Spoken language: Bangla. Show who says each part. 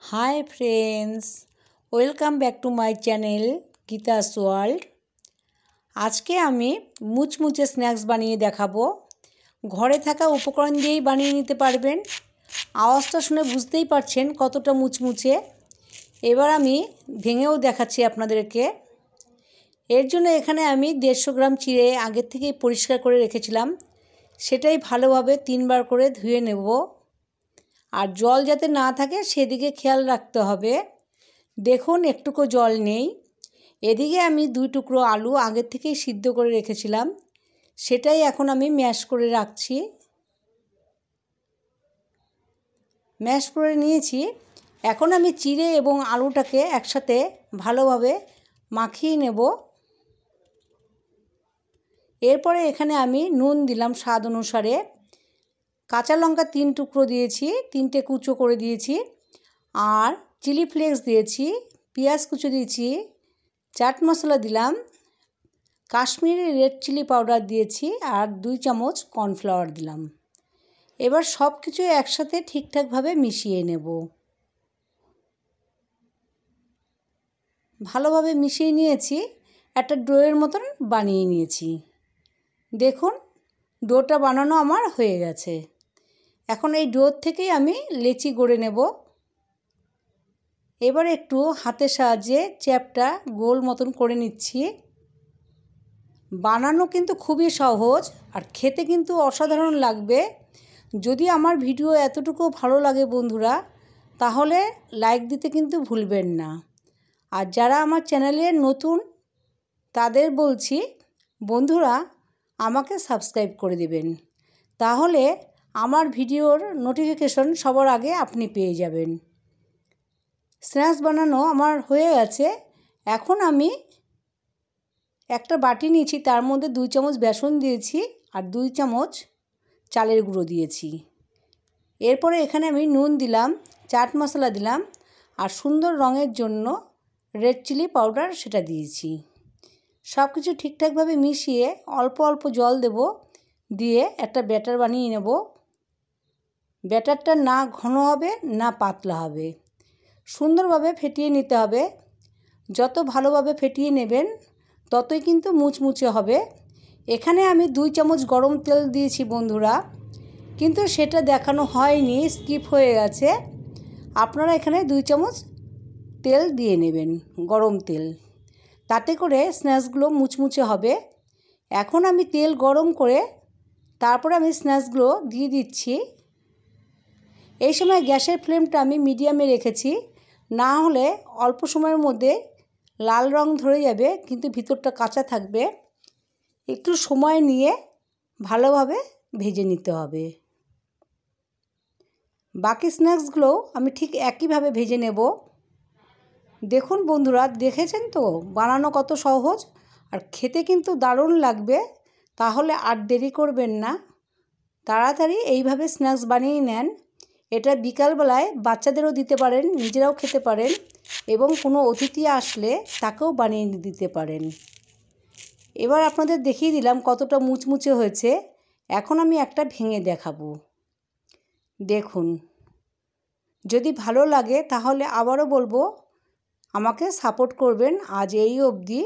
Speaker 1: High friends, welcome back to my channel Gita's world. আজকে আমি মুচমুচে স্ন্যাক্স বানিয়ে দেখাবো। ঘরে থাকা উপকরণ দিয়েই বানিয়ে নিতে পারবেন। আওয়াজটা শুনে বুঝতেই পারছেন কতটা মুচমুচে। এবার আমি ভেঙেও দেখাচ্ছি আপনাদেরকে। এর জন্য এখানে আমি 150 গ্রাম চিড়ে আগের থেকেই পরিষ্কার করে রেখেছিলাম। সেটাই ভালোভাবে 3 বার করে ধুয়ে নেব। আর জল যাতে না থাকে সেদিকে খেয়াল রাখতে হবে। দেখুন একটুকু জল নেই। এদিকে আমি 2 টুকরো আলু আগের থেকেই সিদ্ধ করে রেখেছিলাম, সেটাই এখন আমি ম্যাশ করে রাখছি। ম্যাশ করে নিয়েছি। এখন আমি চিড়ে এবং আলুটাকে একসাথে ভালোভাবে মাখিয়ে নেব। এরপরে এখানে আমি নুন দিলাম স্বাদ অনুসারে। কাঁচা লঙ্কা 3 টুকরো দিয়েছি, 3টে কুচো করে দিয়েছি। আর চিলি ফ্লেক্স দিয়েছি, পেঁয়াজ কুচো দিয়েছি, চাট মশলা দিলাম, কাশ্মীরি রেড চিলি পাউডার দিয়েছি আর 2 চামচ কর্নফ্লাওয়ার দিলাম। এবার সব কিছু একসাথে ঠিকঠাকভাবে মিশিয়ে নেব। ভালোভাবে মিশিয়ে নিয়েছি, একটা ডোয়ের মতন বানিয়ে নিয়েছি। দেখুন ডোটা বানানো আমার হয়ে গেছে। এখন এই ডোর থেকেই আমি লেচি গড়ে নেব। এবার একটু হাতের সাহায্যে চ্যাপটা গোল মতন করে নিচ্ছি। বানানো কিন্তু খুবই সহজ আর খেতে কিন্তু অসাধারণ লাগবে। যদি আমার ভিডিও এতটুকু ভালো লাগে বন্ধুরা, তাহলে লাইক দিতে কিন্তু ভুলবেন না। আর যারা আমার চ্যানেলে নতুন তাদের বলছি, বন্ধুরা আমাকে সাবস্ক্রাইব করে দেবেন, তাহলে আমার ভিডিওর নোটিফিকেশন সবার আগে আপনি পেয়ে যাবেন। স্ন্যাক্স বানানো আমার হয়ে গেছে। এখন আমি একটা বাটি নিয়েছি, তার মধ্যে 2 চামচ বেসন দিয়েছি আর 2 চামচ চালের গুঁড়ো দিয়েছি। এরপরে এখানে আমি নুন দিলাম, চাট মশলা দিলাম আর সুন্দর রঙের জন্য রেড চিলি পাউডার সেটা দিয়েছি। সব কিছু ঠিকঠাকভাবে মিশিয়ে অল্প অল্প জল দেব, দিয়ে একটা ব্যাটার বানিয়ে নেব। ব্যাটারটা না ঘন হবে না পাতলা হবে, সুন্দরভাবে ফেটিয়ে নিতে হবে। যত ভালোভাবে ফেটিয়ে নেবেন ততই কিন্তু মুচমুচে হবে। এখানে আমি 2 চামচ গরম তেল দিয়েছি বন্ধুরা, কিন্তু সেটা দেখানো হয়নি, স্কিপ হয়ে গেছে। আপনারা এখানে 2 চামচ তেল দিয়ে নেবেন, গরম তেল, তাতে করে স্ন্যাক্সগুলো মুচমুচে হবে। এখন আমি তেল গরম করে তারপরে আমি স্ন্যাক্সগুলো দিয়ে দিচ্ছি। এই সময় গ্যাসের ফ্লেমটা আমি মিডিয়ামে রেখেছি, না হলে অল্প সময়ের মধ্যে লাল রং ধরে যাবে কিন্তু ভিতরটা কাঁচা থাকবে। একটু সময় নিয়ে ভালোভাবে ভেজে নিতে হবে। বাকি স্ন্যাক্সগুলো আমি ঠিক একইভাবে ভেজে নেব। দেখুন বন্ধুরা, দেখেছেন তো বানানো কত সহজ, আর খেতে কিন্তু দারুণ লাগবে। তাহলে আর দেরি করবেন না, তাড়াতাড়ি এইভাবে স্ন্যাক্স বানিয়ে নেন। এটা বিকালবেলায় বাচ্চাদেরও দিতে পারেন, নিজেরাও খেতে পারেন এবং কোনো অতিথি আসলে তাকেও বানিয়ে দিতে পারেন। এবার আপনাদের দেখিয়ে দিলাম কতটা মুচমুচে হয়েছে। এখন আমি একটা ভেঙে দেখাবো। দেখুন, যদি ভালো লাগে তাহলে আবারও বলবো আমাকে সাপোর্ট করবেন। আজ এই অবধি।